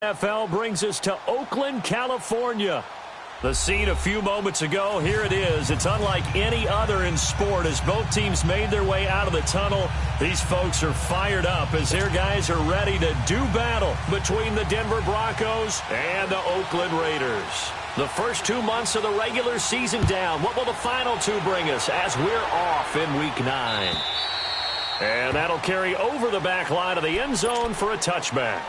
NFL brings us to Oakland, California. The scene a few moments ago, here it is. It's unlike any other in sport as both teams made their way out of the tunnel. These folks are fired up as their guys are ready to do battle between the Denver Broncos and the Oakland Raiders. The first 2 months of the regular season down. What will the final two bring us as we're off in Week 9? And that'll carry over the back line of the end zone for a touchback.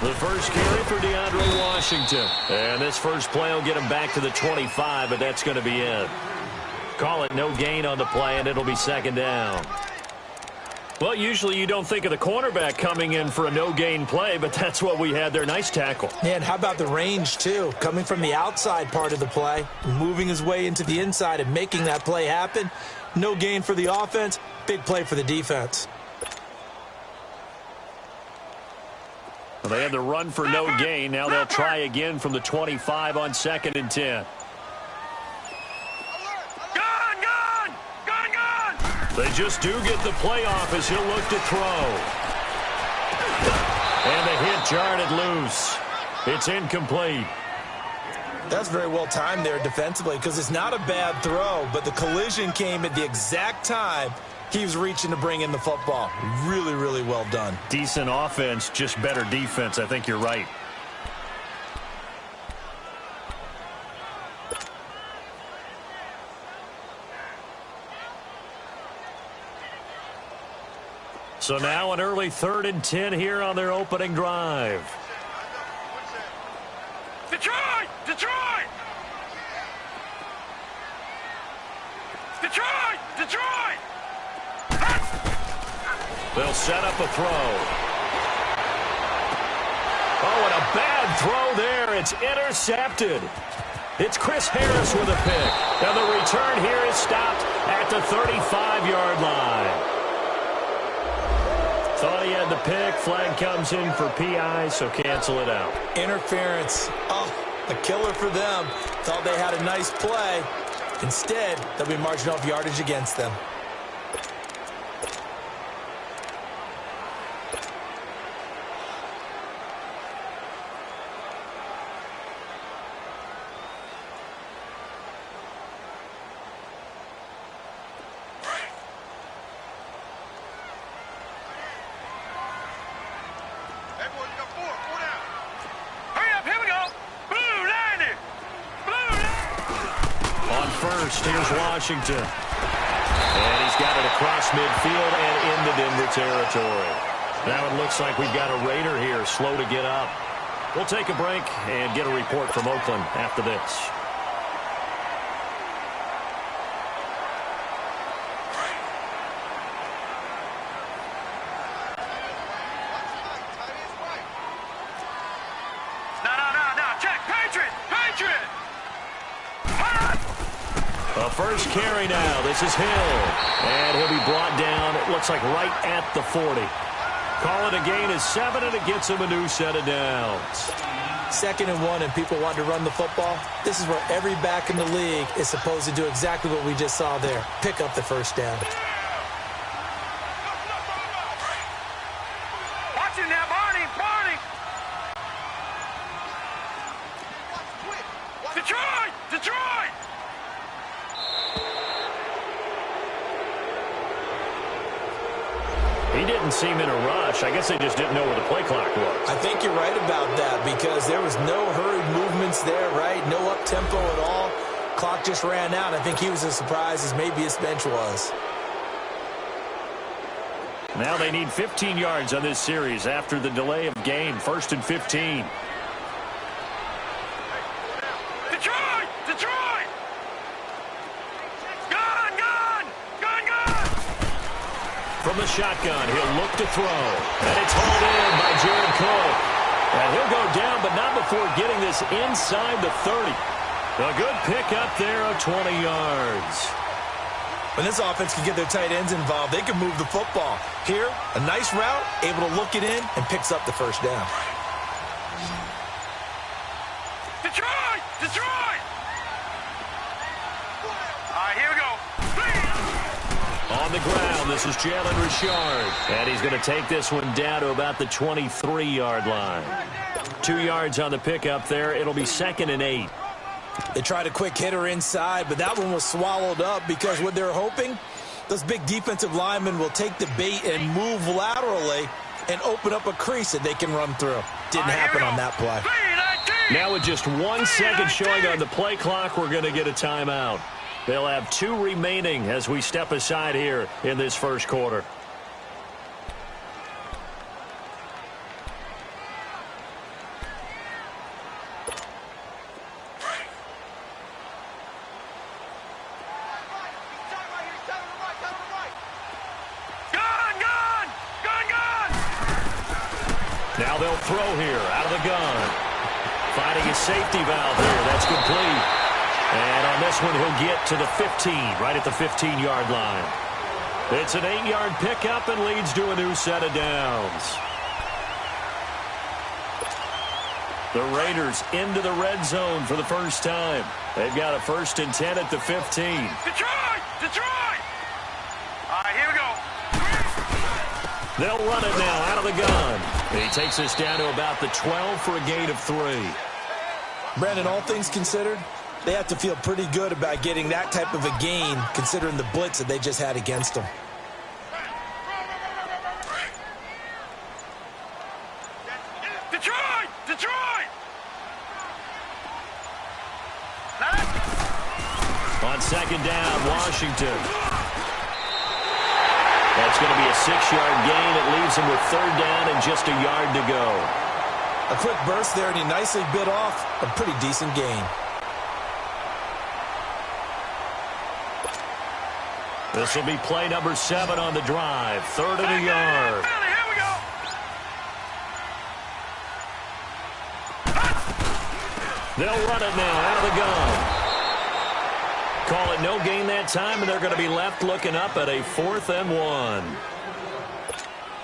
The first carry for DeAndre Washington. And this first play will get him back to the 25, but that's going to be it. Call it no gain on the play, and it'll be second down. Well, usually you don't think of the cornerback coming in for a no-gain play, but that's what we had there. Nice tackle. Yeah, and how about the range, too? Coming from the outside part of the play, moving his way into the inside and making that play happen. No gain for the offense, big play for the defense. Well, they had the run for no gain. Now they'll try again from the 25 on 2nd and 10. They just do get the play off as he'll look to throw. And the hit jarred it loose. It's incomplete. That's very well timed there defensively because it's not a bad throw, but the collision came at the exact time he was reaching to bring in the football. Really, really well done. Decent offense, just better defense. I think you're right. So now an early 3rd and 10 here on their opening drive. Detroit! Detroit! Detroit! Detroit! They'll set up a throw. Oh, and a bad throw there. It's intercepted. It's Chris Harris with a pick. And the return here is stopped at the 35-yard line. Thought he had the pick. Flag comes in for PI, so cancel it out. Interference. Oh, a killer for them. Thought they had a nice play. Instead, they'll be marching off yardage against them. Here's Washington. And he's got it across midfield and into Denver territory. Now it looks like we've got a Raider here slow to get up. We'll take a break and get a report from Oakland after this. First carry now. This is Hill. And he'll be brought down, it looks like right at the 40. Call it a gain of 7, and it gets him a new set of downs. 2nd and 1, and people want to run the football. This is where every back in the league is supposed to do exactly what we just saw there. Pick up the first down. Watching now, Barney. Detroit! Detroit! He didn't seem in a rush. I guess they just didn't know where the play clock was. I think you're right about that because there was no hurried movements there, right? No up-tempo at all. Clock just ran out. I think he was as surprised as maybe his bench was. Now they need 15 yards on this series after the delay of game. 1st and 15. Detroit! from the shotgun. He'll look to throw. And it's hauled in by Jared Cole. And he'll go down, but not before getting this inside the 30. A good pickup there of 20 yards. When this offense can get their tight ends involved, they can move the football. Here, a nice route, able to look it in, and picks up the first down. Detroit! Detroit! All right, here we go. On the ground, this is Jalen Richard. And he's going to take this one down to about the 23-yard line. 2 yards on the pickup there. It'll be 2nd and 8. They tried a quick hitter inside, but that one was swallowed up because what they're hoping, those big defensive linemen will take the bait and move laterally and open up a crease that they can run through. Didn't happen on that play. Now with just 1 second showing on the play clock, we're going to get a timeout. They'll have 2 remaining as we step aside here in this first quarter. Now they'll throw here out of the gun. Finding his safety valve here. That's complete. And on this one, he'll get to the 15, right at the 15-yard line. It's an 8-yard pickup and leads to a new set of downs. The Raiders into the red zone for the first time. They've got a 1st and 10 at the 15. Detroit! Detroit! All right, here we go. They'll run it now out of the gun. He takes us down to about the 12 for a gain of 3. Brandon, all things considered, they have to feel pretty good about getting that type of a gain considering the blitz that they just had against them. Detroit! Detroit! On 2nd down, Washington. That's going to be a 6-yard gain. It leaves him with 3rd down and just a yard to go. A quick burst there, and he nicely bit off a pretty decent gain. This will be play number 7 on the drive. 3rd and a yard. Here we go. They'll run it now out of the gun. Call it no gain that time, and they're going to be left looking up at a 4th and 1.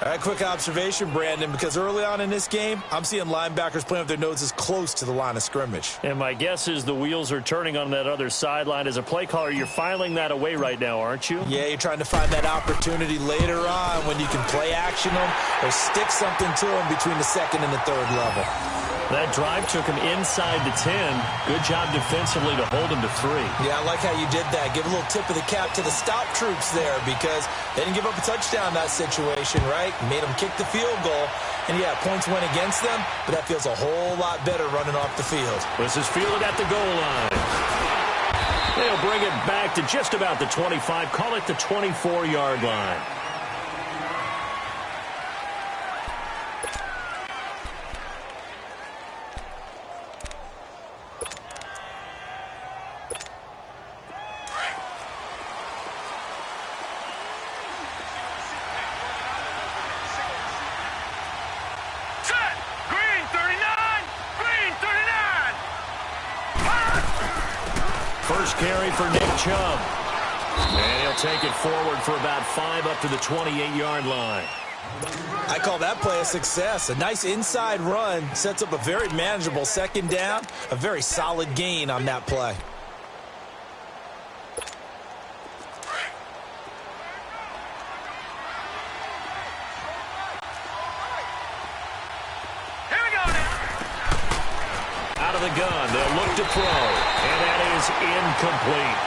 All right, quick observation, Brandon, because early on in this game, I'm seeing linebackers playing with their noses close to the line of scrimmage. And my guess is the wheels are turning on that other sideline. As a play caller, you're filing that away right now, aren't you? Yeah, you're trying to find that opportunity later on when you can play action them or stick something to them between the 2nd and the 3rd level. That drive took him inside the 10. Good job defensively to hold him to 3. Yeah, I like how you did that. Give a little tip of the cap to the stop troops there because they didn't give up a touchdown in that situation, right? Made them kick the field goal. And, yeah, points went against them, but that feels a whole lot better running off the field. This is fielded at the goal line. They'll bring it back to just about the 25. Call it the 24-yard line. First carry for Nick Chubb. And he'll take it forward for about 5 up to the 28-yard line. I call that play a success. A nice inside run sets up a very manageable 2nd down. A very solid gain on that play. Here we go now. Out of the gun, they'll look to throw. And that is incomplete.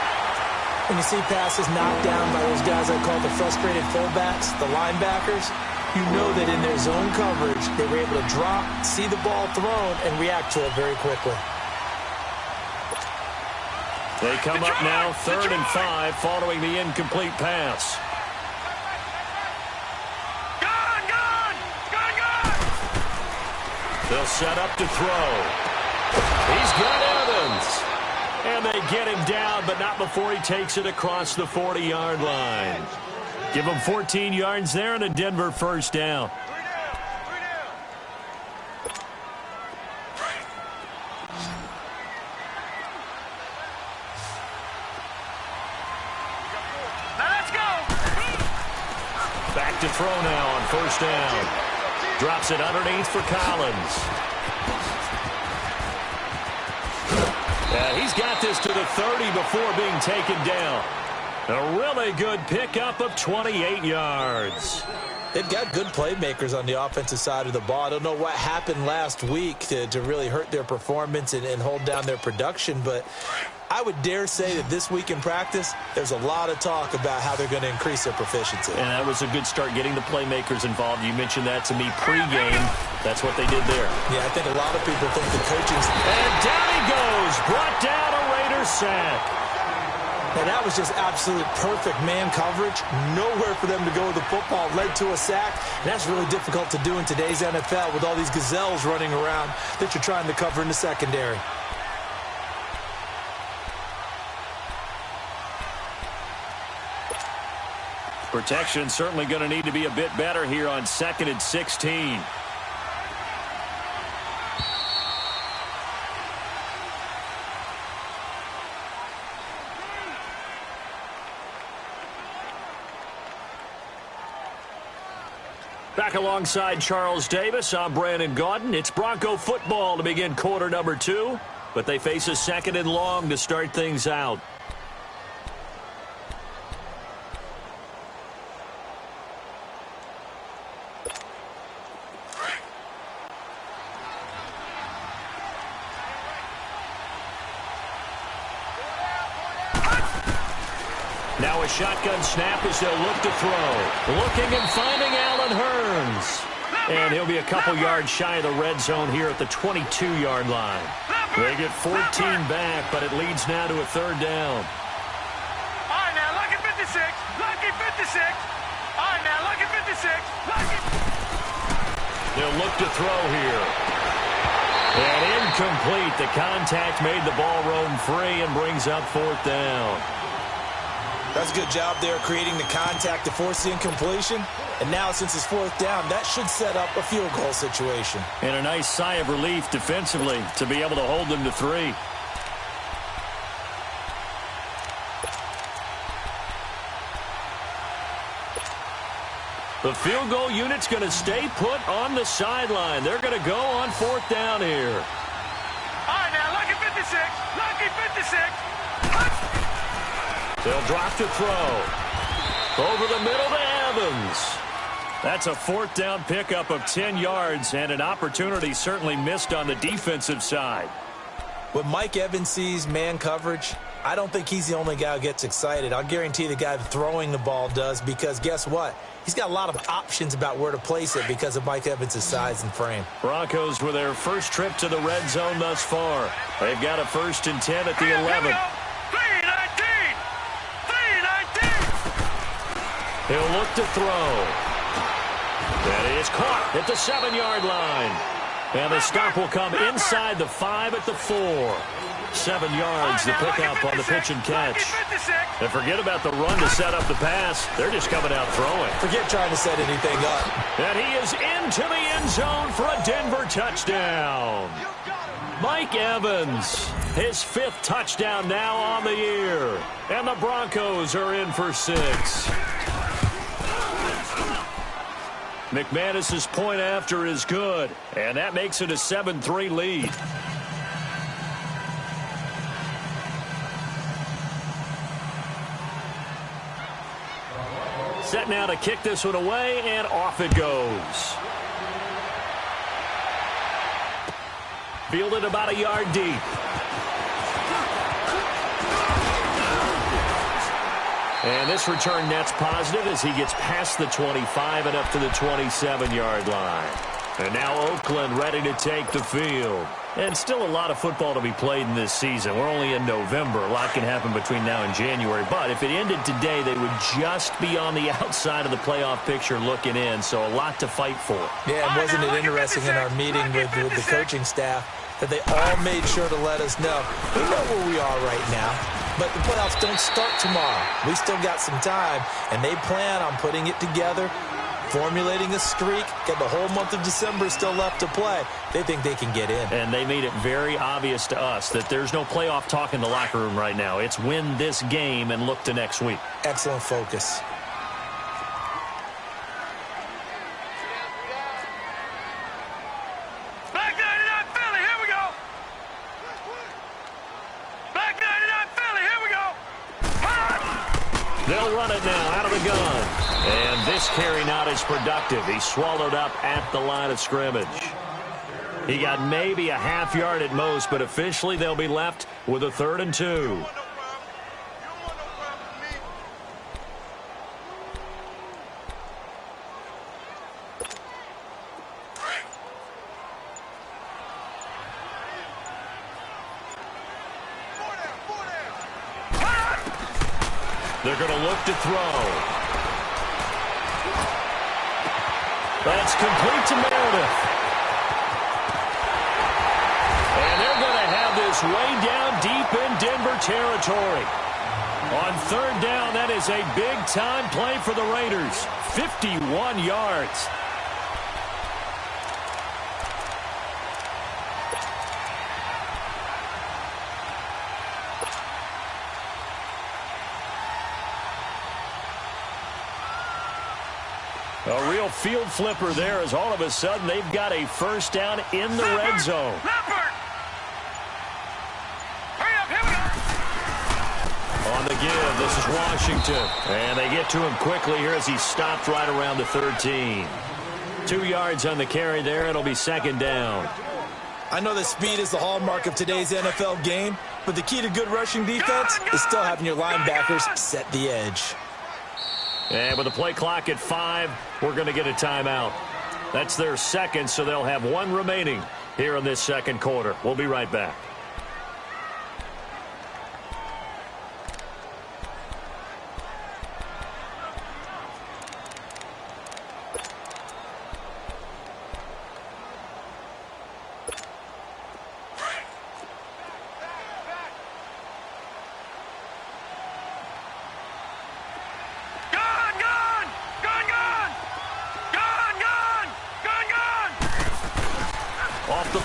When you see passes knocked down by those guys I call the frustrated fullbacks, the linebackers, you know that in their zone coverage, they were able to drop, see the ball thrown, and react to it very quickly. They come up now 3rd and 5 following the incomplete pass. Gun! They'll set up to throw. He's got Evans. And they get him down, but not before he takes it across the 40-yard line. Give them 14 yards there and a Denver first down. Back to throw now on first down. Drops it underneath for Collins. He's got this to the 30 before being taken down. A really good pickup of 28 yards. They've got good playmakers on the offensive side of the ball. I don't know what happened last week to really hurt their performance and hold down their production, but I would dare say that this week in practice, there's a lot of talk about how they're going to increase their proficiency. And that was a good start getting the playmakers involved. You mentioned that to me pregame. That's what they did there. Yeah, I think a lot of people think the coaching's... And down he goes. Brought down a Raider sack. And that was just absolute perfect man coverage. Nowhere for them to go with the football. Led to a sack. And that's really difficult to do in today's NFL with all these gazelles running around that you're trying to cover in the secondary. Protection certainly going to need to be a bit better here on 2nd and 16. Back alongside Charles Davis, I'm Brandon Gaudin. It's Bronco football to begin quarter number 2, but they face a 2nd and long to start things out. Now a shotgun snap as they'll look to throw. Looking and finding Allen Hurns. And he'll be a couple yards shy of the red zone here at the 22-yard line. They get 14 back, but it leads now to a 3rd down. All right, now, lucky 56. Lucky 56. All right, now, lucky 56. Lucky. They'll look to throw here. And incomplete. The contact made the ball roam free and brings up 4th down. That's a good job there creating the contact to force the incompletion. And now since it's 4th down, that should set up a field goal situation. And a nice sigh of relief defensively to be able to hold them to 3. The field goal unit's going to stay put on the sideline. They're going to go on 4th down here. All right, now, lucky 56. Lucky 56. They'll drop to throw. Over the middle to Evans. That's a 4th down pickup of 10 yards and an opportunity certainly missed on the defensive side. When Mike Evans sees man coverage, I don't think he's the only guy who gets excited. I'll guarantee the guy throwing the ball does, because guess what? He's got a lot of options about where to place it because of Mike Evans' size and frame. Broncos with their first trip to the red zone thus far. They've got a 1st and 10 at the 11. He'll look to throw. That is caught at the 7-yard line. And the stop will come inside the 5 at the 4. 7 yards, the pickup on the pitch and catch. And forget about the run to set up the pass. They're just coming out throwing. Forget trying to set anything up. And he is into the end zone for a Denver touchdown. Mike Evans, his 5th touchdown now on the year. And the Broncos are in for 6. McManus's point after is good, and that makes it a 7-3 lead. Set now to kick this one away, and off it goes. Fielded about a yard deep. And this return net's positive as he gets past the 25 and up to the 27-yard line. And now Oakland ready to take the field. And still a lot of football to be played in this season. We're only in November. A lot can happen between now and January. But if it ended today, they would just be on the outside of the playoff picture looking in. So a lot to fight for. Yeah, and wasn't it interesting in our meeting with the coaching staff that they all made sure to let us know we know where we are right now. but the playoffs don't start tomorrow. We still got some time, and they plan on putting it together, formulating a streak. Got the whole month of December still left to play. They think they can get in. And they made it very obvious to us that there's no playoff talk in the locker room right now. It's win this game and look to next week. Excellent focus. Black 99 Philly, here we go. Black 99 Philly, here we go. They'll run it now out of the gun. And this carry not as productive. He's swallowed up at the line of scrimmage. He got maybe a half yard at most, but officially they'll be left with a 3rd and 2. They're going to look to throw. That's complete to Meredith. And they're going to have this way down deep in Denver territory. On 3rd down, that is a big-time play for the Raiders. 51 yards. A real field flipper there as all of a sudden they've got a 1st down in the red zone. Hurry up, here we go. On the give, this is Washington. And they get to him quickly here as he stopped right around the 13. 2 yards on the carry there. It'll be 2nd down. I know that speed is the hallmark of today's NFL game, but the key to good rushing defense is still having your linebackers set the edge. And with the play clock at 5, we're going to get a timeout. That's their 2nd, so they'll have 1 remaining here in this 2nd quarter. We'll be right back.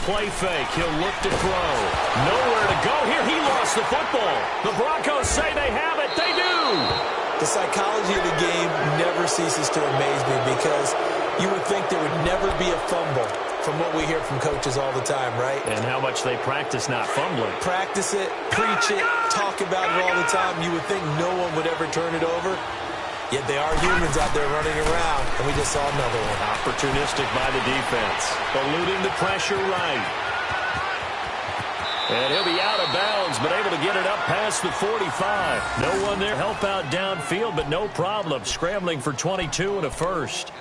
Play fake. He'll look to throw. Nowhere to go here. He lost the football. The Broncos say they have it. They do. The psychology of the game never ceases to amaze me because you would think there would never be a fumble from what we hear from coaches all the time, right? And how much they practice not fumbling. Practice it, preach it, talk about it all the time. You would think no one would ever turn it over. Yet they are humans out there running around, and we just saw another one. Opportunistic by the defense. Eluding the pressure right. And he'll be out of bounds, but able to get it up past the 45. No one there. Help out downfield, but no problem. Scrambling for 22 and a 1st.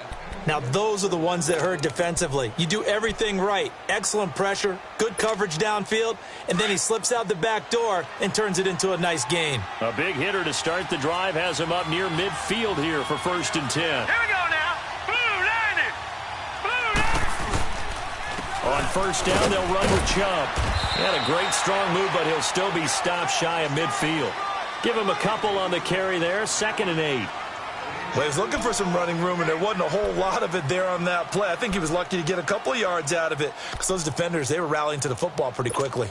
Now, those are the ones that hurt defensively. You do everything right. Excellent pressure, good coverage downfield, and then he slips out the back door and turns it into a nice gain. A big hitter to start the drive has him up near midfield here for 1st and 10. Here we go now. Blue 90. Blue 90. On 1st down, they'll run with Chubb. Had a great strong move, but he'll still be stopped shy of midfield. Give him a couple on the carry there. 2nd and 8. Well, he was looking for some running room, and there wasn't a whole lot of it there on that play. I think he was lucky to get a couple of yards out of it because those defenders, they were rallying to the football pretty quickly.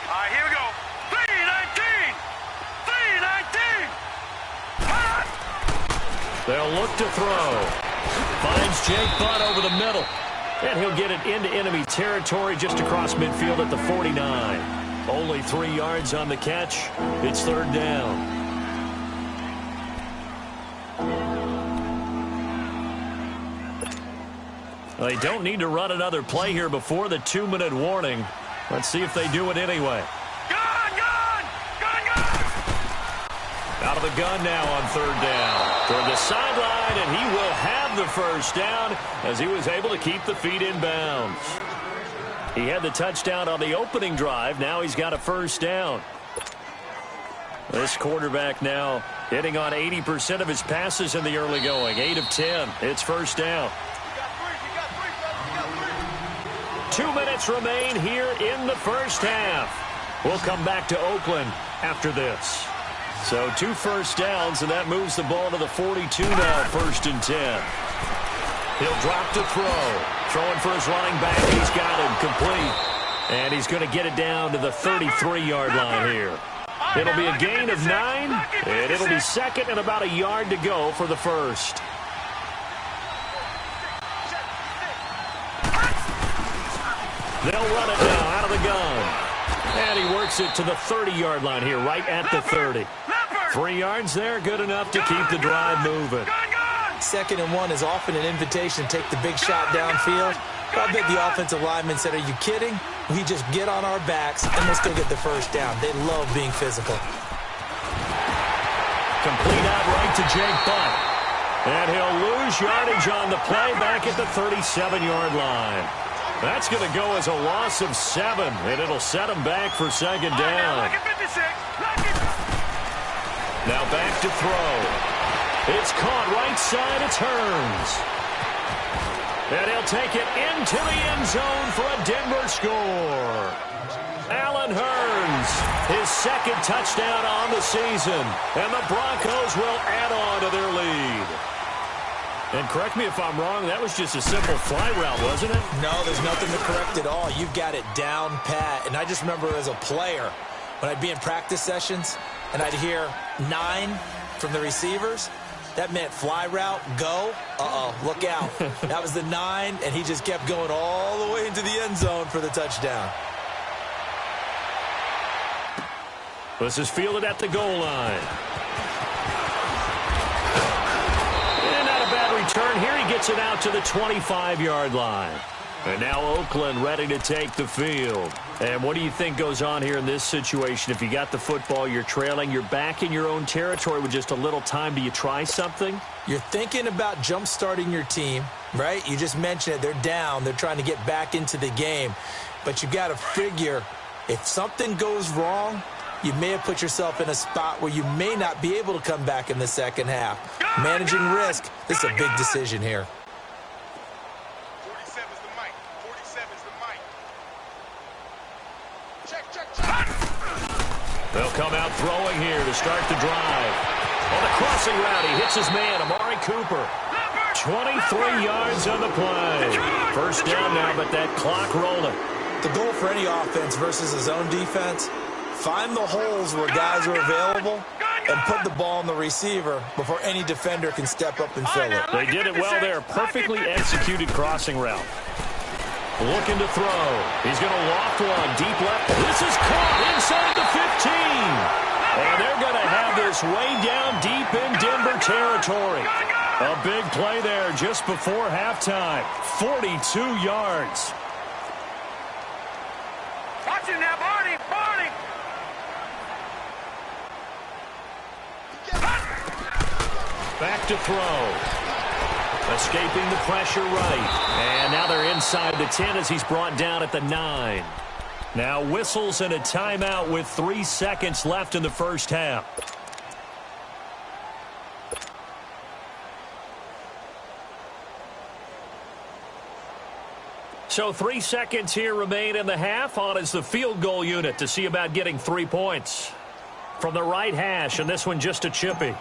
All right, here we go. 319. 319. They'll look to throw. Finds Jake Butt over the middle. And he'll get it into enemy territory just across midfield at the 49. Only 3 yards on the catch. It's 3rd down. They don't need to run another play here before the 2-minute warning. Let's see if they do it anyway. Out of the gun now on 3rd down. Toward the sideline, and he will have the 1st down as he was able to keep the feet in bounds. He had the touchdown on the opening drive. Now he's got a 1st down. This quarterback now hitting on 80% of his passes in the early going. 8 of 10. It's 1st down. 2 minutes remain here in the first half. We'll come back to Oakland after this. So 2 first downs, and that moves the ball to the 42 now, 1st and 10. He'll drop to throw. Throwing for his running back. He's got him complete. And he's going to get it down to the 33-yard line here. It'll be a gain of 9, and it'll be 2nd and about a yard to go for the first. They'll run it now out of the gun. And he works it to the 30-yard line here, right at the 30. 3 yards there, good enough to keep the drive moving. 2nd and 1 is often an invitation to take the big shot downfield. I bet the offensive lineman said, are you kidding? We just get on our backs and we'll still get the first down. They love being physical. Complete out right to Jake Butt. And he'll lose yardage on the play back at the 37-yard line. That's going to go as a loss of 7, and it'll set him back for 2nd down. Now back to throw. It's caught right side. It's Hearns. And he'll take it into the end zone for a Denver score. Allen Hearns, his 2nd touchdown on the season. And the Broncos will add on to their lead. And correct me if I'm wrong, that was just a simple fly route, wasn't it? No, there's nothing to correct at all. You've got it down pat. And I just remember as a player, when I'd be in practice sessions, and I'd hear 9 from the receivers, that meant fly route, go, look out. That was the 9, and he just kept going all the way into the end zone for the touchdown. This is fielded at the goal line. And not a bad return here. He gets it out to the 25-yard line. And now Oakland ready to take the field. And what do you think goes on here in this situation? If you got the football, you're trailing, you're back in your own territory with just a little time. Do you try something? You're thinking about jump-starting your team, right? You just mentioned it. They're down. They're trying to get back into the game. But you got to figure if something goes wrong, you may have put yourself in a spot where you may not be able to come back in the second half. Managing risk, this is a big decision here. They'll come out throwing here to start the drive. On the crossing route, he hits his man, Amari Cooper. 23 yards on the play. First down now, but that clock rolling. The goal for any offense versus a zone defense, find the holes where guys are available and put the ball on the receiver before any defender can step up and fill it. They did it well there. Perfectly executed crossing route. Looking to throw. He's going to loft one deep left. This is caught inside the 15. And they're going to have this way down deep in Denver territory. A big play there just before halftime. 42 yards. Watch it now, Barney. Barney. Back to throw. Escaping the pressure right. And now they're inside the 10 as he's brought down at the 9. Now whistles and a timeout with 3 seconds left in the first half. So 3 seconds here remain in the half. On is the field goal unit to see about getting 3 points. From the right hash, and this one just a chippy.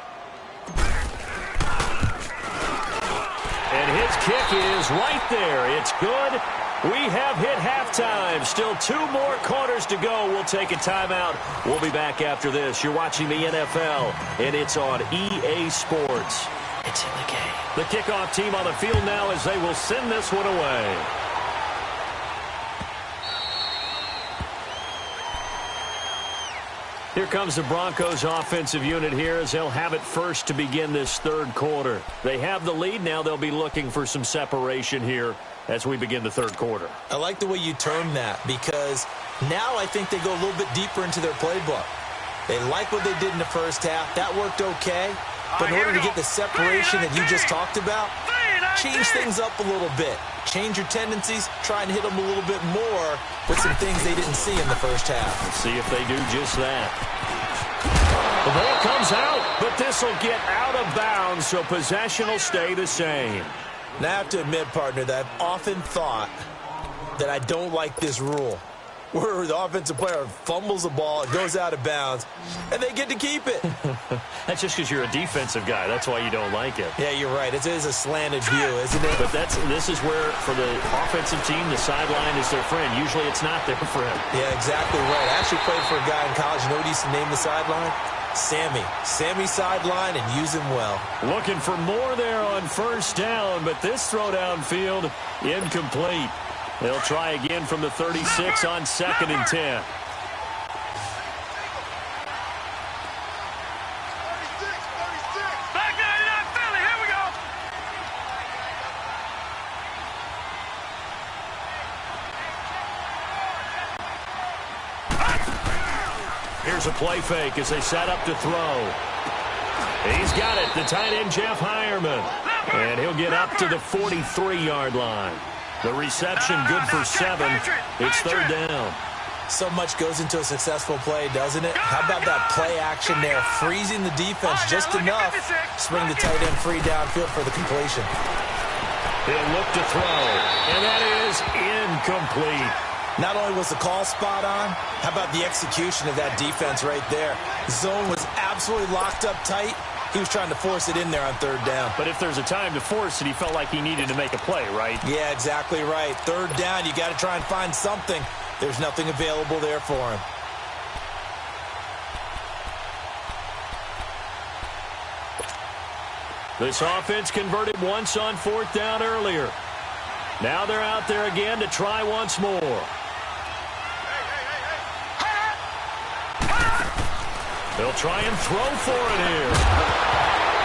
And his kick is right there. It's good. We have hit halftime. Still 2 more quarters to go. We'll take a timeout. We'll be back after this. You're watching the NFL, and it's on EA Sports. It's in the game. The kickoff team on the field now as they will send this one away. Here comes the Broncos offensive unit here as they'll have it first to begin this third quarter. They have the lead. Now they'll be looking for some separation here as we begin the third quarter. I like the way you term that because now I think they go a little bit deeper into their playbook. They like what they did in the first half. That worked okay. But in order to get the separation that you just talked about, change things up a little bit. Change your tendencies, try and hit them a little bit more with some things they didn't see in the first half. Let's see if they do just that. The ball comes out, but this will get out of bounds, so possession will stay the same. Now I have to admit, partner, that I've often thought that I don't like this rule, where the offensive player fumbles the ball, it goes out of bounds, and they get to keep it. That's just because you're a defensive guy. That's why you don't like it. Yeah, you're right. It is a slanted view, isn't it? But this is where, for the offensive team, the sideline is their friend. Usually it's not their friend. Yeah, exactly right. I actually played for a guy in college. You know what he used to name the sideline? Sammy. Sammy sideline, and use him well. Looking for more there on first down, but this throw downfield, incomplete. They'll try again from the 36 on 2nd and 10. Back 99 Philly, here we go. Here's a play fake as they set up to throw. He's got it, the tight end Jeff Hireman. And he'll get up to the 43-yard line. The reception good for 7. It's 3rd down. So much goes into a successful play, doesn't it? How about that play action there, freezing the defense just enough to bring the tight end free downfield for the completion. He'll look to throw, and that is incomplete. Not only was the call spot on, how about the execution of that defense right there? The zone was absolutely locked up tight. He was trying to force it in there on 3rd down. But if there's a time to force it, he felt like he needed to make a play, right? Yeah, exactly right. 3rd down, you got to try and find something. There's nothing available there for him. This offense converted once on 4th down earlier. Now they're out there again to try once more. They'll try and throw for it here.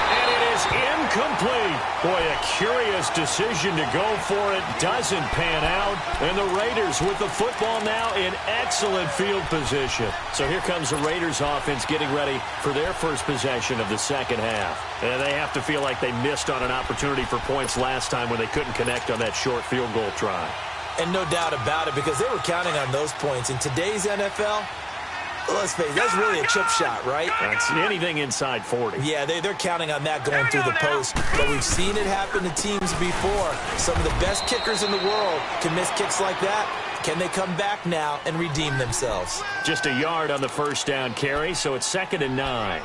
And it is incomplete. Boy, a curious decision to go for it. Doesn't pan out. And the Raiders with the football now in excellent field position. So here comes the Raiders offense getting ready for their first possession of the second half. And they have to feel like they missed on an opportunity for points last time when they couldn't connect on that short field goal try. And no doubt about it, because they were counting on those points. In today's NFL, let's face it, that's really a chip shot, right? That's anything inside 40. Yeah, they're counting on that going through the post. But we've seen it happen to teams before. Some of the best kickers in the world can miss kicks like that. Can they come back now and redeem themselves? Just a yard on the first down carry, so it's 2nd and 9.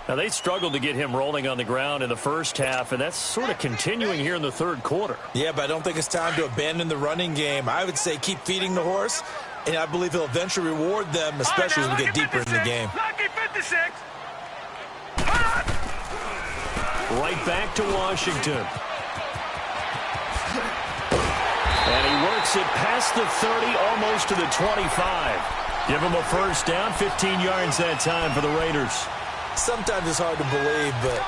Now, they struggled to get him rolling on the ground in the first half, and that's sort of continuing here in the 3rd quarter. Yeah, but I don't think it's time to abandon the running game. I would say keep feeding the horse, and I believe he'll eventually reward them, especially as we get deeper in the game. Lucky 56. Right back to Washington. And he works it past the 30, almost to the 25. Give him a first down, 15 yards that time for the Raiders. Sometimes it's hard to believe, but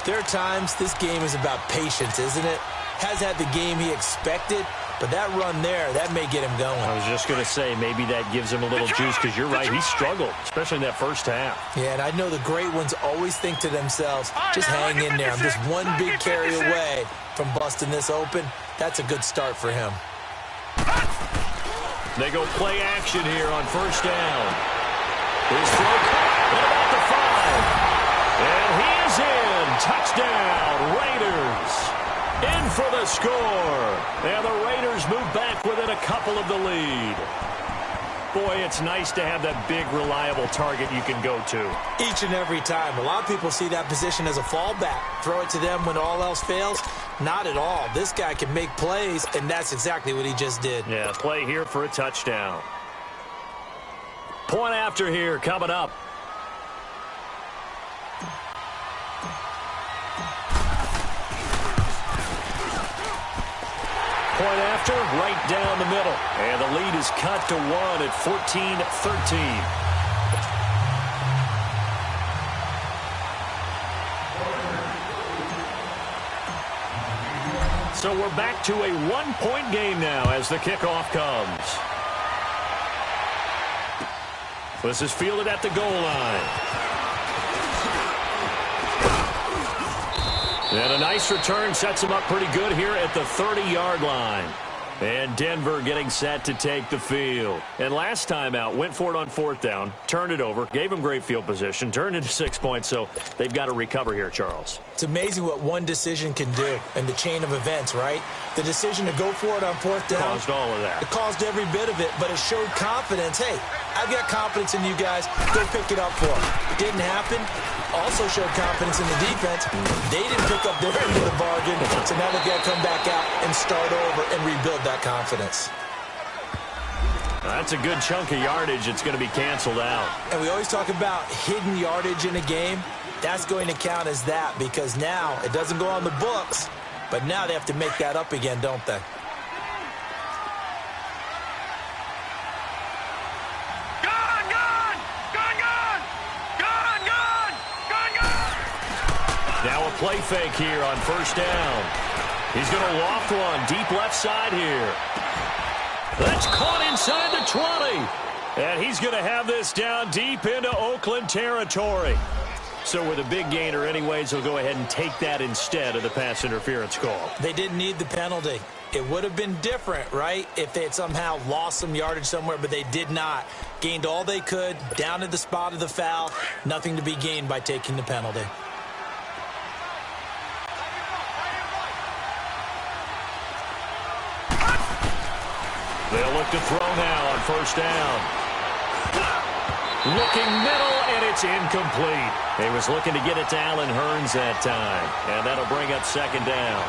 there are times this game is about patience, isn't it? Has had the game he expected, but that run there, that may get him going. I was just going to say, maybe that gives him a little juice, because you're right, he struggled, especially in that first half. Yeah, and I know the great ones always think to themselves, just hang in there. I'm just one big carry away from busting this open. That's a good start for him. They go play action here on first down. His throw at about the 5. And he is in. Touchdown, Raiders. In for the score. And the Raiders move back within a couple of the lead. Boy, it's nice to have that big, reliable target you can go to. Each and every time. A lot of people see that position as a fallback. Throw it to them when all else fails. Not at all. This guy can make plays, and that's exactly what he just did. Yeah, play here for a touchdown. Point after here coming up. Point after, right down the middle. And the lead is cut to 1 at 14-13. So we're back to a one-point game now as the kickoff comes. This is fielded at the goal line. And a nice return sets him up pretty good here at the 30-yard line. And Denver getting set to take the field. And last time out, went for it on 4th down, turned it over, gave them great field position, turned into 6 points, so they've got to recover here, Charles. It's amazing what one decision can do in the chain of events, right? The decision to go for it on 4th down. Caused all of that. It caused every bit of it, but it showed confidence. Hey, I've got confidence in you guys. Go pick it up for them. Didn't happen. Also showed confidence in the defense. They didn't pick up their end of the bargain, so now they've got to come back out and start over and rebuild that confidence. That's a good chunk of yardage. It's going to be canceled out. And we always talk about hidden yardage in a game. That's going to count as that because now it doesn't go on the books, but now they have to make that up again, don't they? Now a play fake here on 1st down. He's going to loft one deep left side here. That's caught inside the 20. And he's going to have this down deep into Oakland territory. So with a big gainer anyways, he'll go ahead and take that instead of the pass interference call. They didn't need the penalty. It would have been different, right, if they had somehow lost some yardage somewhere, but they did not. Gained all they could, down at the spot of the foul. Nothing to be gained by taking the penalty. They'll look to throw now on 1st down. Looking middle, and it's incomplete. He was looking to get it to Allen Hurns that time, and that'll bring up 2nd down.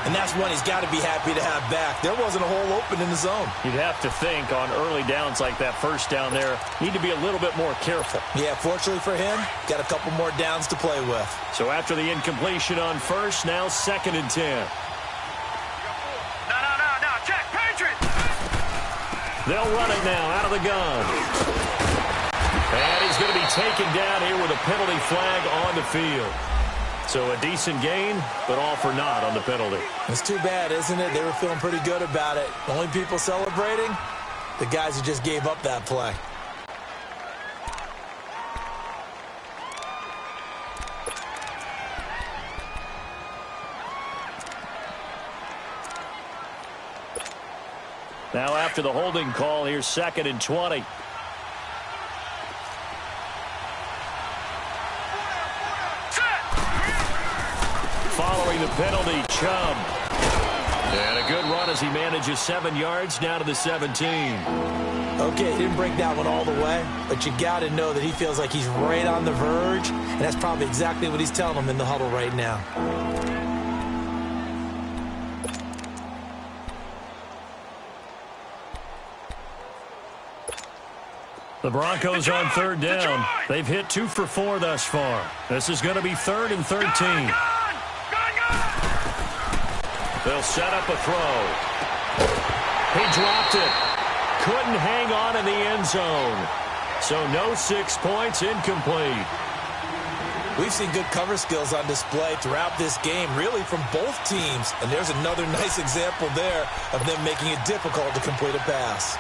And that's one he's got to be happy to have back. There wasn't a hole open in the zone. You'd have to think on early downs like that 1st down there, need to be a little bit more careful. Yeah, fortunately for him, got a couple more downs to play with. So after the incompletion on 1st, now 2nd and 10. They'll run it now out of the gun. And he's going to be taken down here with a penalty flag on the field. So a decent gain, but all for naught on the penalty. It's too bad, isn't it? They were feeling pretty good about it. Only people celebrating, the guys who just gave up that play. Now after the holding call, here's 2nd and 20. Following the penalty, Chubb. And a good run as he manages 7 yards down to the 17. Okay, he didn't break that one all the way, but you got to know that he feels like he's right on the verge, and that's probably exactly what he's telling them in the huddle right now. The Broncos on 3rd down. They've hit 2 for 4 thus far. This is going to be 3rd and 13. They'll set up a throw. He dropped it. Couldn't hang on in the end zone. So no 6 points, incomplete. We've seen good cover skills on display throughout this game, really from both teams. And there's another nice example there of them making it difficult to complete a pass.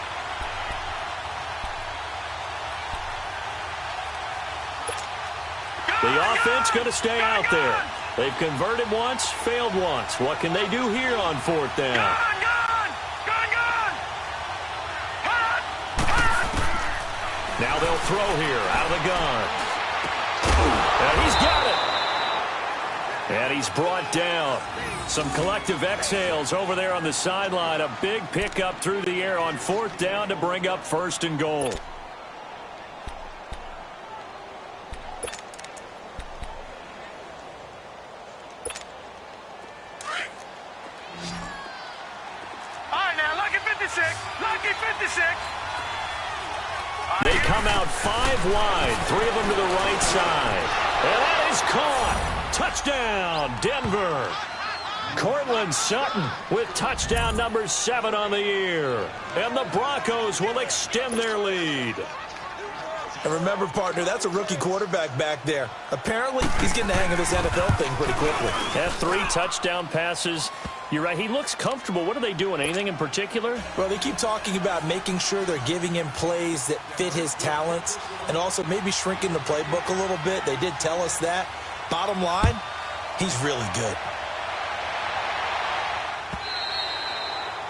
The offense going to stay out there. They've converted once, failed once. What can they do here on 4th down? Now they'll throw here out of the gun. And he's got it. And he's brought down. Some collective exhales over there on the sideline. A big pickup through the air on 4th down to bring up 1st and goal. They come out 5 wide, 3 of them to the right side. And that is caught. Touchdown, Denver. Cortland Sutton with touchdown number 7 on the year. And the Broncos will extend their lead. And remember, partner, that's a rookie quarterback back there. Apparently, he's getting the hang of this NFL thing pretty quickly. Had 3 touchdown passes. You're right. He looks comfortable. What are they doing? Anything in particular? Well, they keep talking about making sure they're giving him plays that fit his talents and also maybe shrinking the playbook a little bit. They did tell us that. Bottom line, he's really good.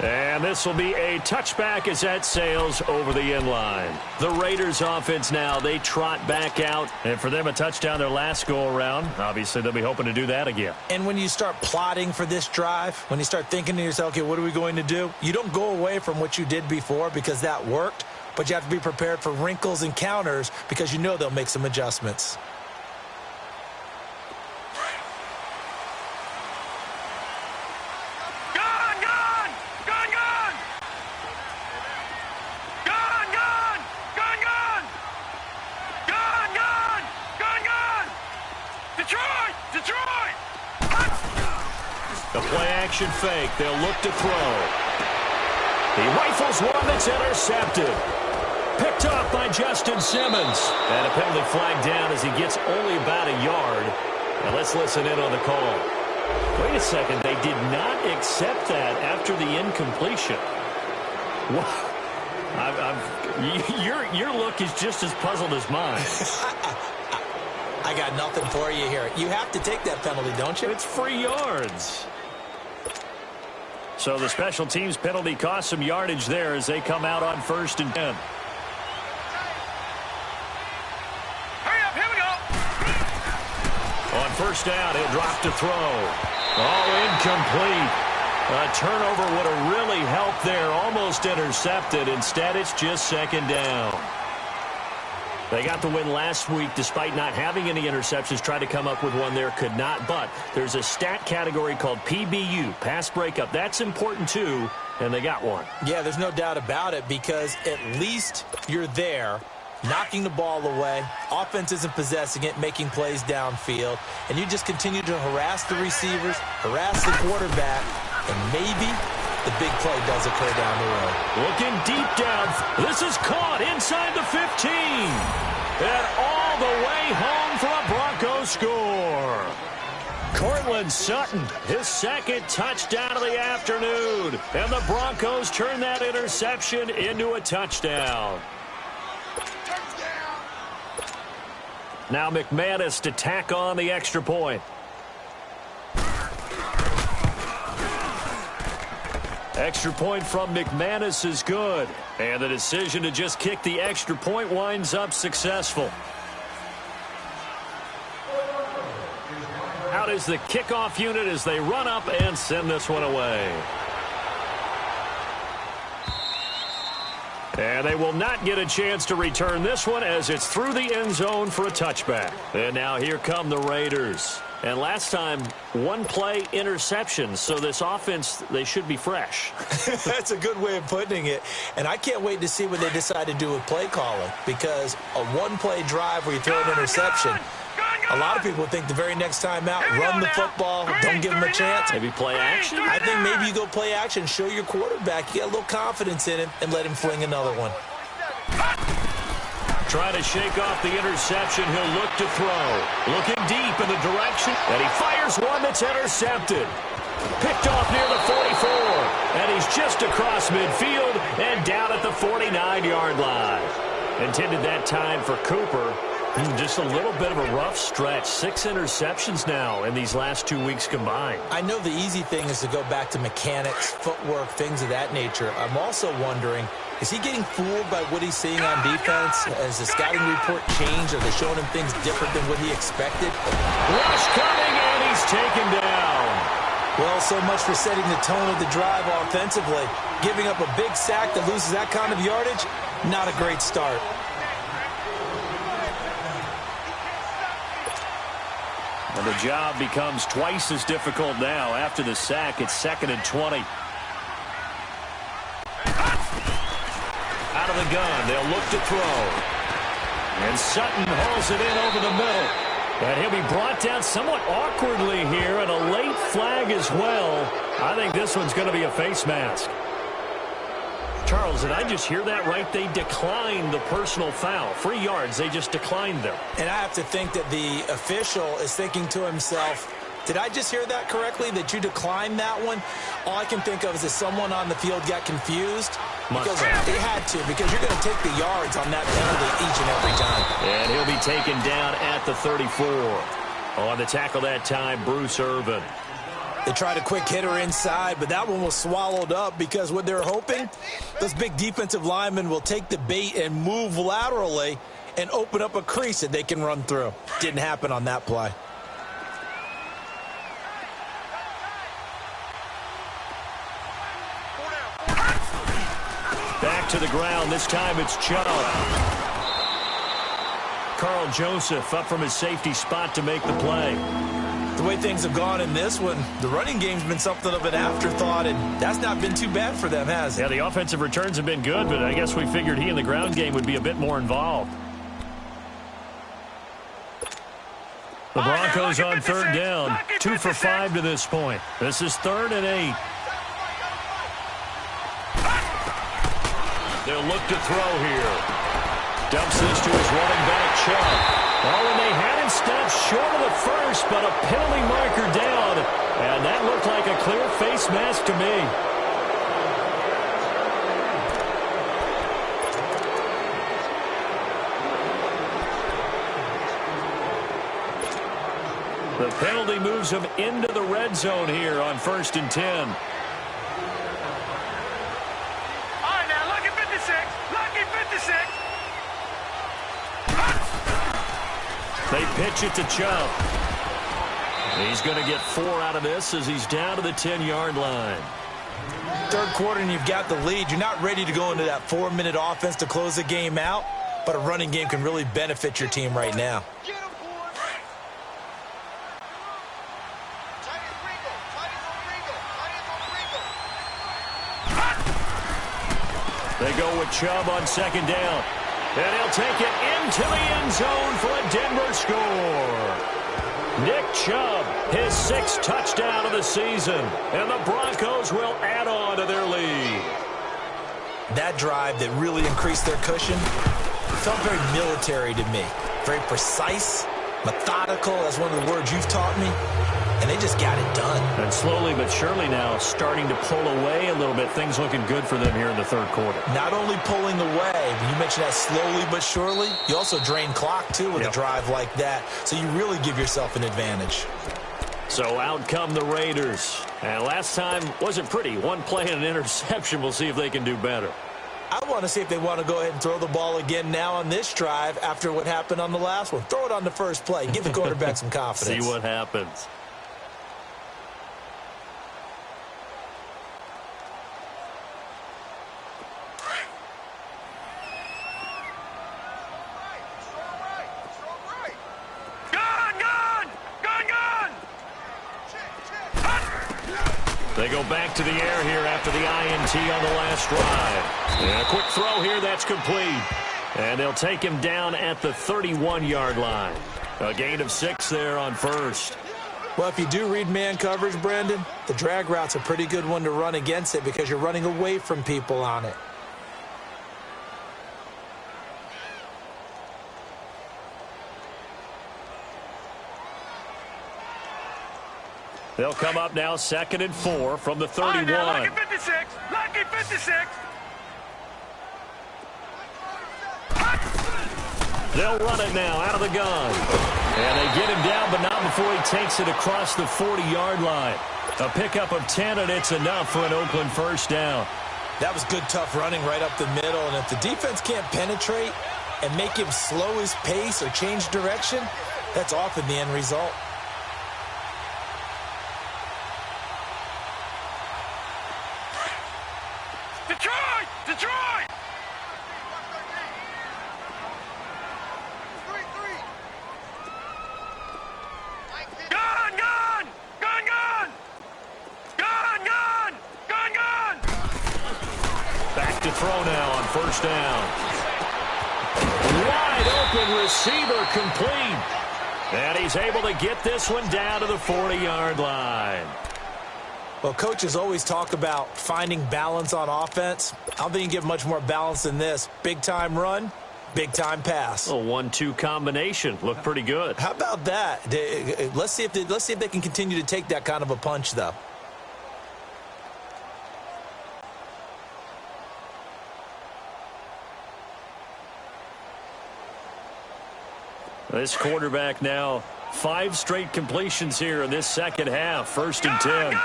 And this will be a touchback as that sails over the end line. The Raiders offense now, they trot back out. And for them, a touchdown their last go-around. Obviously, they'll be hoping to do that again. And when you start plotting for this drive, when you start thinking to yourself, okay, what are we going to do? You don't go away from what you did before because that worked. But you have to be prepared for wrinkles and counters because you know they'll make some adjustments. The play-action fake. They'll look to throw. He rifles one that's intercepted. Picked off by Justin Simmons. And a penalty flag down as he gets only about a yard. Now let's listen in on the call. Wait a second. They did not accept that after the incompletion. Wow. Your look is just as puzzled as mine. I got nothing for you here. You have to take that penalty, don't you? It's free yards. So the special teams penalty cost some yardage there as they come out on 1st and 10. Hurry up, here we go. On 1st down, he'll drop to throw. Oh, incomplete. A turnover would have really helped there. Almost intercepted. Instead, it's just 2nd down. They got the win last week despite not having any interceptions. Tried to come up with one there, could not. But there's a stat category called PBU, pass breakup. That's important too, and they got one. Yeah, there's no doubt about it because at least you're there, knocking the ball away. Offense isn't possessing it, making plays downfield. And you just continue to harass the receivers, harass the quarterback, and maybe the big play does occur down the road. Looking deep down. This is caught inside the 15. And all the way home for a Broncos score. Cortland Sutton, his 2nd touchdown of the afternoon. And the Broncos turn that interception into a touchdown. Now McManus to tack on the extra point. Extra point from McManus is good. And the decision to just kick the extra point winds up successful. Out is the kickoff unit as they run up and send this one away. And they will not get a chance to return this one as it's through the end zone for a touchback. And now here come the Raiders. And last time, one play interception. So this offense, they should be fresh. That's a good way of putting it. And I can't wait to see what they decide to do with play calling. Because a one-play drive where you throw an interception, a lot of people think the very next time out, run the football, don't give them a chance. Maybe play action? I think maybe you go play action, show your quarterback, you got a little confidence in him, and let him fling another one. Trying to shake off the interception. He'll look to throw. Looking deep in the direction. And he fires one that's intercepted. Picked off near the 44. And he's just across midfield and down at the 49-yard line. Intended that time for Cooper. Just a little bit of a rough stretch. 6 interceptions now in these last 2 weeks combined. I know the easy thing is to go back to mechanics, footwork, things of that nature. I'm also wondering, is he getting fooled by what he's seeing on defense? Has the scouting report changed? Are they showing him things different than what he expected? Rush coming, and he's taken down. Well, so much for setting the tone of the drive offensively. Giving up a big sack that loses that kind of yardage, not a great start. And the job becomes twice as difficult now. After the sack, it's 2nd and 20. Out of the gun, they'll look to throw. And Sutton hauls it in over the middle. And he'll be brought down somewhat awkwardly here, and a late flag as well. I think this one's going to be a face mask. Charles, did I just hear that right? They declined the personal foul. 3 yards, they just declined them. And I have to think that the official is thinking to himself, did I just hear that correctly, that you declined that one? All I can think of is that someone on the field got confused. Because they had to, because you're going to take the yards on that penalty each and every time. And he'll be taken down at the 34. On the tackle that time, Bruce Irvin. They tried a quick hitter inside, but that one was swallowed up because what they're hoping, those big defensive linemen will take the bait and move laterally and open up a crease that they can run through. Didn't happen on that play. Back to the ground. This time it's Chubb. Carl Joseph up from his safety spot to make the play. The way things have gone in this one, the running game's been something of an afterthought, and that's not been too bad for them, has it? Yeah, the offensive returns have been good, but I guess we figured he in the ground game would be a bit more involved. The Broncos on third down. 2 for 5 to this point. This is 3rd and 8. They'll look to throw here. Dumps this to his running back, Chubb. Oh, and they had him stopped short of the first, but a penalty marker down. And that looked like a clear face mask to me. The penalty moves him into the red zone here on 1st and 10. They pitch it to Chubb. He's going to get 4 out of this as he's down to the 10-yard line. Third quarter and you've got the lead. You're not ready to go into that 4-minute offense to close the game out, but a running game can really benefit your team right now. They go with Chubb on 2nd down. And he'll take it into the end zone for a Denver score. Nick Chubb, his 6th touchdown of the season. And the Broncos will add on to their lead. That drive that really increased their cushion felt very military to me. Very precise, methodical. That's one of the words you've taught me. And they just got it done. And slowly but surely now starting to pull away a little bit. Things looking good for them here in the 3rd quarter. Not only pulling away, but you mentioned that slowly but surely. You also drain clock, too, with a drive like that. So you really give yourself an advantage. So out come the Raiders. And last time wasn't pretty. 1 play and an interception. We'll see if they can do better. I want to see if they want to go ahead and throw the ball again now on this drive after what happened on the last one. Throw it on the first play. Give the quarterback some confidence. See what happens. They go back to the air here after the INT on the last drive. And a quick throw here, that's complete. And they'll take him down at the 31-yard line. A gain of 6 there on 1st. Well, if you do read man coverage, Brandon, the drag route's a pretty good one to run against it because you're running away from people on it. They'll come up now 2nd and 4 from the 31. Lucky 56. Lucky 56. They'll run it now out of the gun. And they get him down, but not before he takes it across the 40-yard line. A pickup of 10, and it's enough for an Oakland 1st down. That was good, tough running right up the middle. And if the defense can't penetrate and make him slow his pace or change direction, that's often the end result. Detroit! Detroit! Gun! Gun! Gun! Gun! Gun! Gun! Gun! Gun! Back to throw now on 1st down. Wide open receiver complete. And he's able to get this one down to the 40-yard line. Well, coaches always talk about finding balance on offense. I don't think you can get much more balance than this. Big-time run, big-time pass. A 1-2 combination. Looked pretty good. How about that? Let's see if they can continue to take that kind of a punch, though. This quarterback now 5 straight completions here in this second half. 1st and 10. Gone!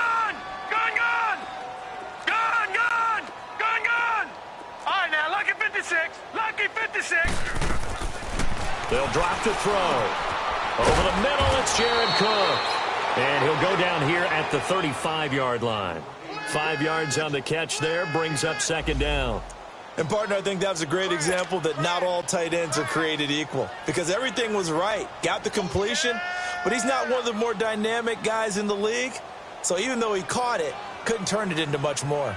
All right, now, lucky 56. Lucky 56. They'll drop to throw. Over the middle, it's Jared Cook. And he'll go down here at the 35-yard line. 5 yards on the catch there, brings up 2nd down. And, partner, I think that was a great example that not all tight ends are created equal. Because everything was right. Got the completion, but he's not one of the more dynamic guys in the league. So even though he caught it, couldn't turn it into much more.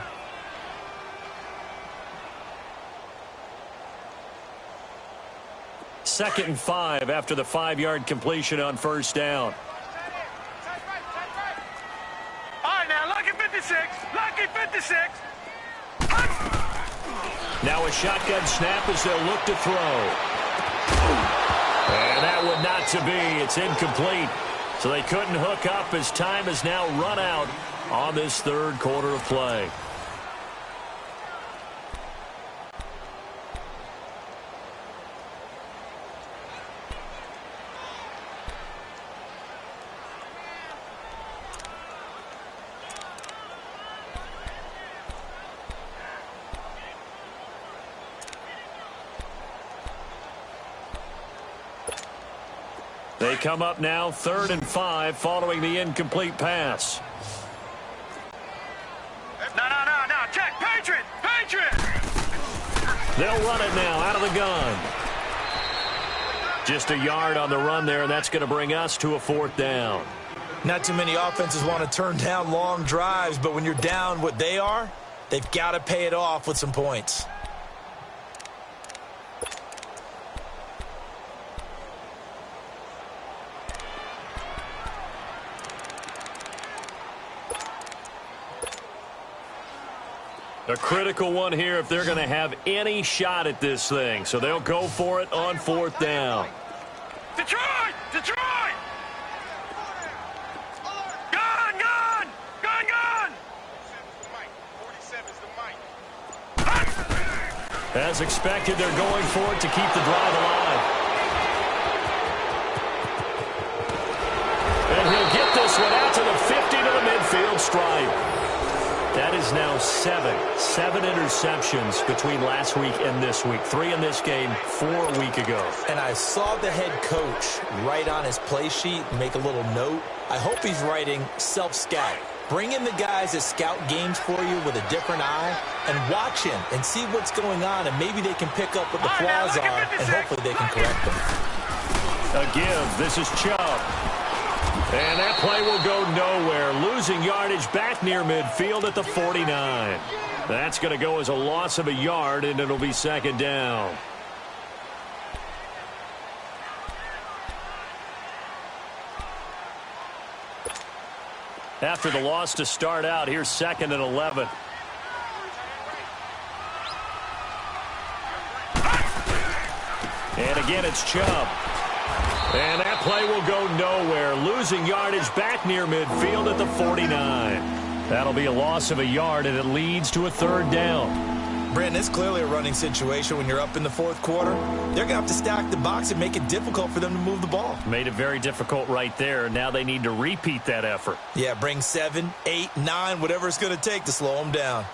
Second and 5 after the 5-yard completion on 1st down. All right, now, lucky 56. Lucky 56. Now a shotgun snap as they'll look to throw. And that would not to be. It's incomplete. So they couldn't hook up as time has now run out on this 3rd quarter of play. They come up now 3rd and 5 following the incomplete pass. No. Check. Patriot. They'll run it now out of the gun. Just a yard on the run there, and that's going to bring us to a 4th down. Not too many offenses want to turn down long drives, but when you're down what they are, they've got to pay it off with some points. A critical one here if they're going to have any shot at this thing. So they'll go for it on 4th down. Detroit! Gone! As expected, they're going for it to keep the drive alive. And he'll get this one out to the 50 to the midfield stripe. That is now 7 interceptions between last week and this week. 3 in this game, 4 a week ago. And I saw the head coach write on his play sheet, make a little note. I hope he's writing self-scout. Bring in the guys that scout games for you with a different eye and watch him and see what's going on, and maybe they can pick up what the flaws are, and hopefully they can correct them. A give. This is Chubb. And that play will go nowhere. Losing yardage back near midfield at the 49. That's going to go as a loss of a yard, and it'll be 2nd down. After the loss to start out, here's 2nd and 11. And again, it's Chubb. And that play will go nowhere. Losing yardage back near midfield at the 49. That'll be a loss of a yard, and it leads to a 3rd down. Brandon, it's clearly a running situation when you're up in the 4th quarter. They're going to have to stack the box and make it difficult for them to move the ball. Made it very difficult right there. Now they need to repeat that effort. Yeah, bring 7, 8, 9, whatever it's going to take to slow them down.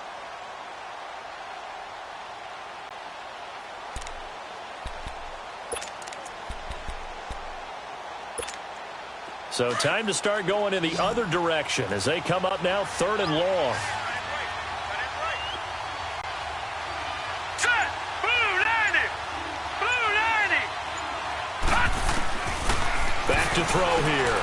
So time to start going in the other direction as they come up now 3rd and long. Set! Blue 90! Back to throw here.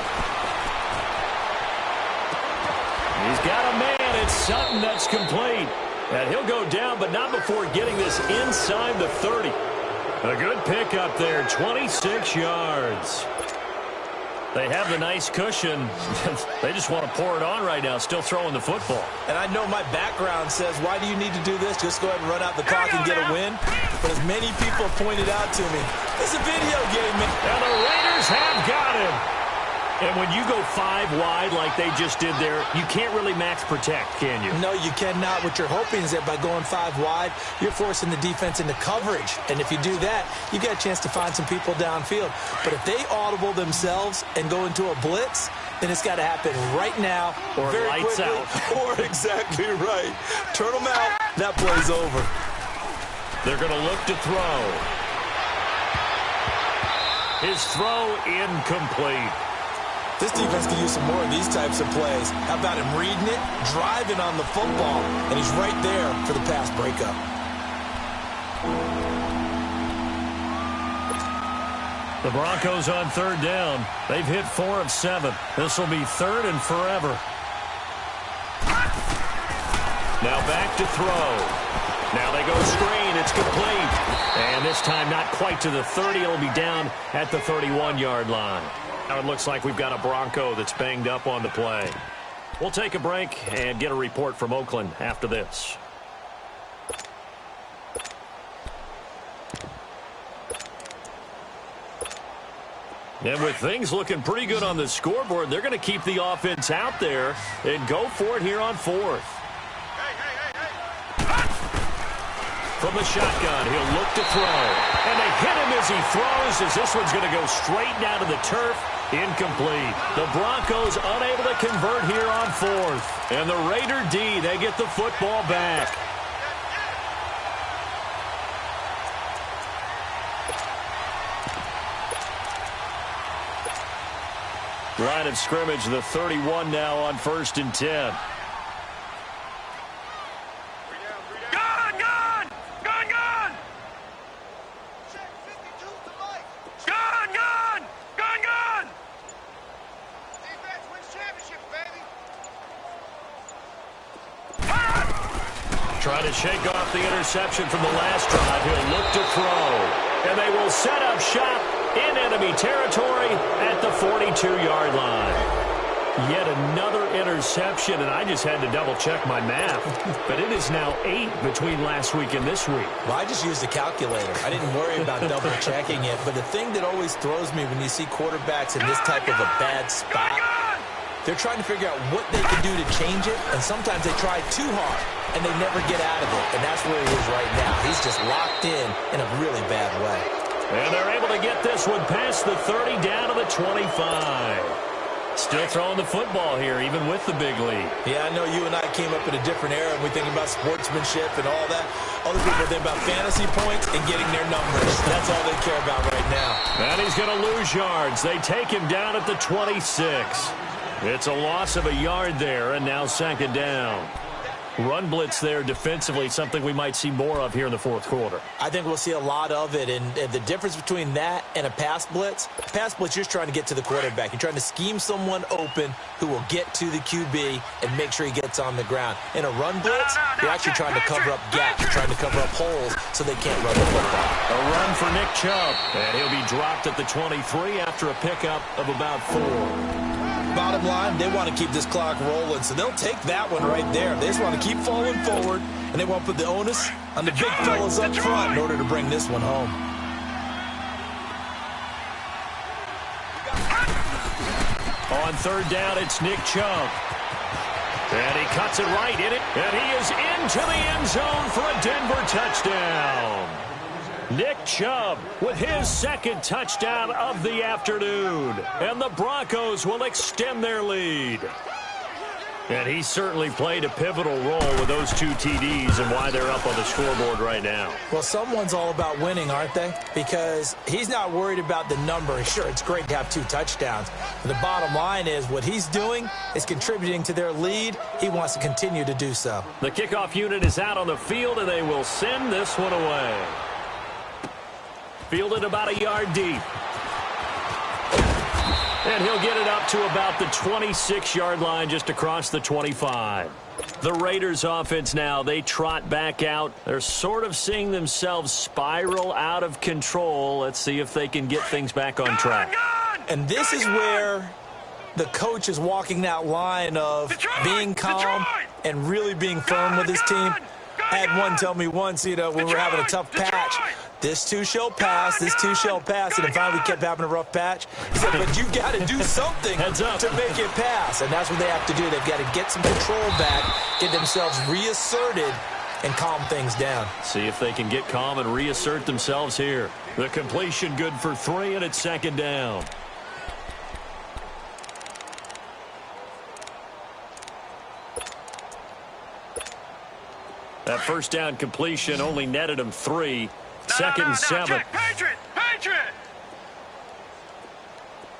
He's got a man. It's Sutton that's complete. And he'll go down, but not before getting this inside the 30. A good pickup there, 26 yards. They have the nice cushion. They just want to pour it on right now, still throwing the football. And I know my background says, why do you need to do this? Just go ahead and run out the clock and get a win. But as many people have pointed out to me, it's a video game, man. And the Raiders have got him. And when you go 5 wide like they just did there, you can't really max protect, can you? No, you cannot. What you're hoping is that by going 5 wide, you're forcing the defense into coverage. And if you do that, you got a chance to find some people downfield. But if they audible themselves and go into a blitz, then it's got to happen right now. Or very lights quickly, out. Or exactly right. Turn them out. That play's over. They're going to look to throw. His throw incomplete. This defense can use some more of these types of plays. How about him reading it, driving on the football, and he's right there for the pass breakup. The Broncos on 3rd down. They've hit 4 of 7. This will be 3rd and forever. Now back to throw. Now they go screen. It's complete. And this time not quite to the 30. It'll be down at the 31-yard line. Now it looks like we've got a Bronco that's banged up on the play. We'll take a break and get a report from Oakland after this. And with things looking pretty good on the scoreboard, they're going to keep the offense out there and go for it here on 4th. From the shotgun, he'll look to throw. And they hit him as he throws, as this one's going to go straight down to the turf. Incomplete. The Broncos unable to convert here on 4th. And the Raider D, they get the football back. Line of scrimmage, the 31 now on 1st and 10. Trying to shake off the interception from the last drive. He'll look to throw. And they will set up shop in enemy territory at the 42-yard line. Yet another interception, and I just had to double-check my math. But it is now 8 between last week and this week. Well, I just used a calculator. I didn't worry about double-checking it. But the thing that always throws me when you see quarterbacks in this type of a bad spot, they're trying to figure out what they can do to change it, and sometimes they try too hard, and they never get out of it. And that's where he is right now. He's just locked in a really bad way. And they're able to get this one past the 30 down to the 25. Still throwing the football here, even with the big lead. Yeah, I know you and I came up in a different era, and we think about sportsmanship and all that. Other people think about fantasy points and getting their numbers. That's all they care about right now. And he's going to lose yards. They take him down at the 26. It's a loss of a yard there, and now 2nd down. Run blitz there defensively, something we might see more of here in the 4th quarter. I think we'll see a lot of it, and the difference between that and a pass blitz, you're just trying to get to the quarterback. You're trying to scheme someone open who will get to the QB and make sure he gets on the ground. In a run blitz, you're actually trying to cover up gaps, you're trying to cover up holes so they can't run the football. A run for Nick Chubb, and he'll be dropped at the 23 after a pickup of about 4. Bottom line, they want to keep this clock rolling, so they'll take that one right there. They just want to keep falling forward, and they want to put the onus on the big fellas up front in order to bring this one home. On 3rd down, it's Nick Chubb. And he cuts it right in it, and he is into the end zone for a Denver touchdown. Nick Chubb with his 2nd touchdown of the afternoon. And the Broncos will extend their lead. And he certainly played a pivotal role with those 2 TDs and why they're up on the scoreboard right now. Well, someone's all about winning, aren't they? Because he's not worried about the number. Sure, it's great to have 2 touchdowns. But the bottom line is what he's doing is contributing to their lead. He wants to continue to do so. The kickoff unit is out on the field, and they will send this one away. Fielded about a yard deep. And he'll get it up to about the 26-yard line just across the 25. The Raiders offense now, they trot back out. They're sort of seeing themselves spiral out of control. Let's see if they can get things back on track. And this is where the coach is walking that line of being calm and really being firm with his team. I had one tell me once, when we're having a tough patch, This too shall pass, this too shall pass. And if finally we kept having a rough patch, he said, but you've got to do something to make it pass. And that's what they have to do. They've got to get some control back, get themselves reasserted, and calm things down. See if they can get calm and reassert themselves here. The completion good for 3, and it's second down. That first down completion only netted him 3. Second and 7. Check. Patriot!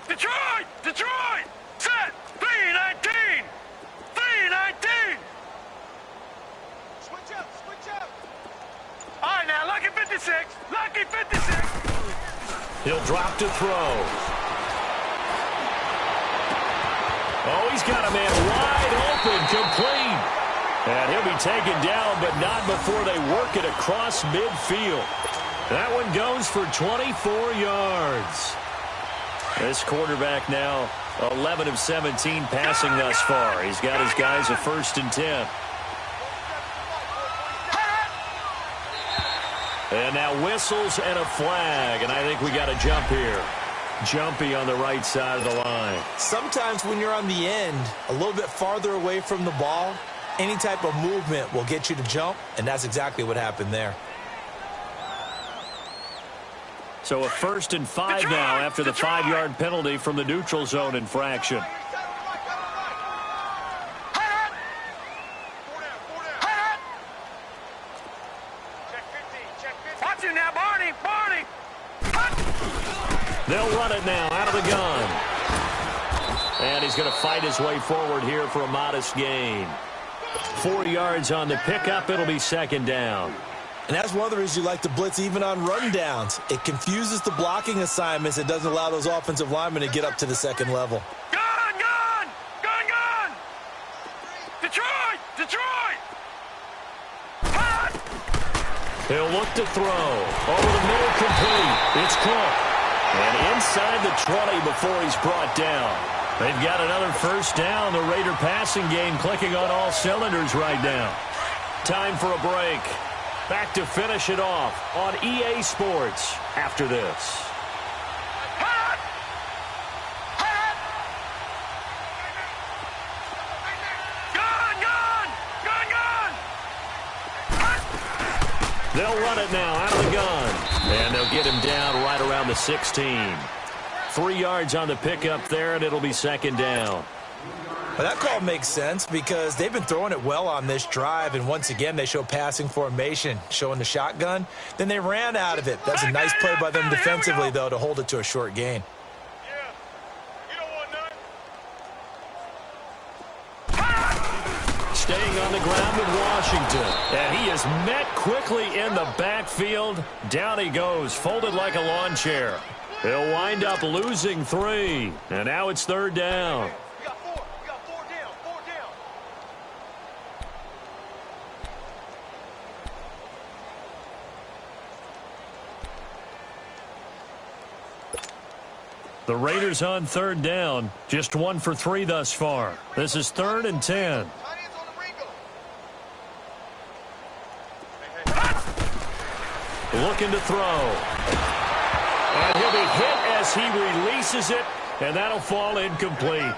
Detroit! Set! 3-19! Switch up! All right, now, lucky 56! He'll drop to throw. Oh, he's got a man wide open, complete. And he'll be taken down, but not before they work it across midfield. That one goes for 24 yards. This quarterback now 11 of 17 passing thus far. He's got his guys a 1st and 10. And now whistles and a flag, and I think we got a jump here. Jumpy on the right side of the line. Sometimes when you're on the end, a little bit farther away from the ball, any type of movement will get you to jump, and that's exactly what happened there. So a 1st and 5 now after the 5-yard penalty from the neutral zone infraction. Watch him now, Barney! They'll run it now out of the gun. And he's going to fight his way forward here for a modest gain. 4 yards on the pickup. It'll be second down. And that's one of the reasons you like to blitz even on rundowns. It confuses the blocking assignments. It doesn't allow those offensive linemen to get up to the second level. Gun! Detroit! Hot! He'll look to throw. Over the middle, complete. It's Cook. And inside the 20 before he's brought down. They've got another first down. The Raider passing game clicking on all cylinders right now. Time for a break. Back to finish it off on EA Sports after this. They'll run it now out of the gun. And they'll get him down right around the 16. 3 yards on the pickup there, and it'll be second down. Well, that call makes sense because they've been throwing it well on this drive, and once again they show passing formation, showing the shotgun. Then they ran out of it. That's a nice play by them defensively, though, to hold it to a short gain. Staying on the ground with Washington. And he is met quickly in the backfield. Down he goes, folded like a lawn chair. He'll wind up losing 3. And now it's third down. We got 4 down. The Raiders on third down. Just 1 for 3 thus far. This is 3rd and 10. Looking to throw. And he'll be hit as he releases it, and that'll fall incomplete.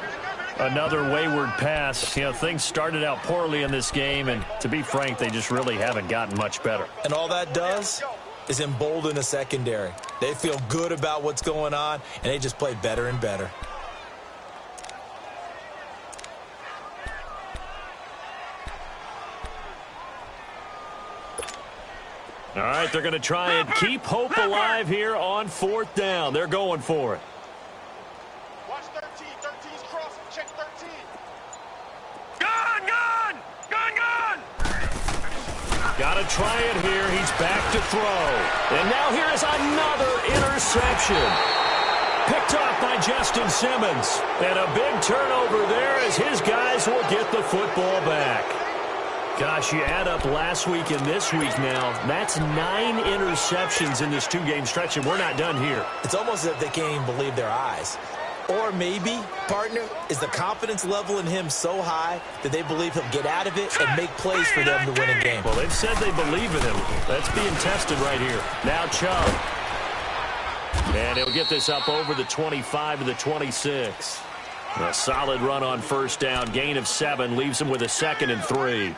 Another wayward pass. You know, things started out poorly in this game, and to be frank, they just really haven't gotten much better. And all that does is embolden the secondary. They feel good about what's going on, and they just play better and better. All right, they're going to try and keep hope alive here on 4th down. They're going for it. Watch 13. 13's crossing. Check 13. Gun! Got to try it here. He's back to throw. And now here is another interception. Picked off by Justin Simmons. And a big turnover there as his guys will get the football back. Gosh, you add up last week and this week now, that's 9 interceptions in this 2-game stretch, and we're not done here. It's almost as if they can't even believe their eyes. Or maybe, partner, is the confidence level in him so high that they believe he'll get out of it and make plays for them to win a game. Well, they've said they believe in him. That's being tested right here. Now Chubb. And he'll get this up over the 25 to the 26. A solid run on first down. Gain of 7 leaves him with a 2nd and 3.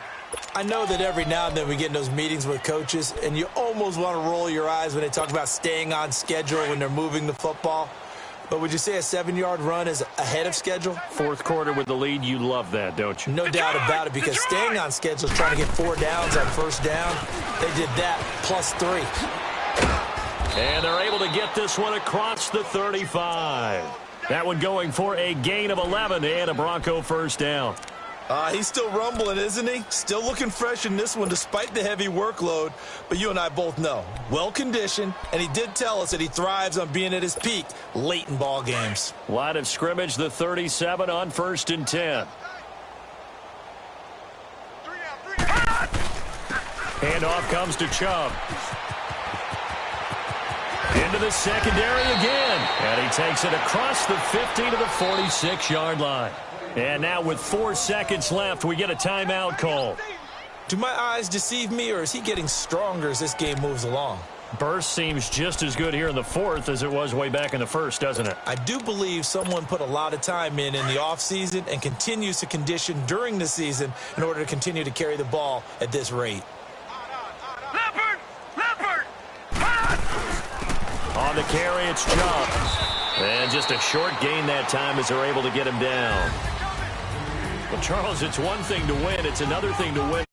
I know that every now and then we get in those meetings with coaches, and you almost want to roll your eyes when they talk about staying on schedule when they're moving the football. But would you say a 7-yard run is ahead of schedule? Fourth quarter with the lead, you love that, don't you? No doubt about it, because staying on schedule is trying to get 4 downs on first down. They did that plus 3. And they're able to get this one across the 35. That one going for a gain of 11 and a Bronco first down. He's still rumbling, isn't he? Still looking fresh in this one despite the heavy workload. But you and I both know, well-conditioned, and he did tell us that he thrives on being at his peak late in ball games. Line of scrimmage, the 37 on 1st and 10. Handoff comes to Chubb. Into the secondary again. And he takes it across the 50 to the 46-yard line. And now with 4 seconds left, we get a timeout call. Do my eyes deceive me, or is he getting stronger as this game moves along? Burst seems just as good here in the 4th as it was way back in the 1st, doesn't it? I do believe someone put a lot of time in the offseason and continues to condition during the season in order to continue to carry the ball at this rate. Leopard! On the carry, it's Chubb. And just a short gain that time as they're able to get him down. Well, Charles, it's one thing to win. It's another thing to win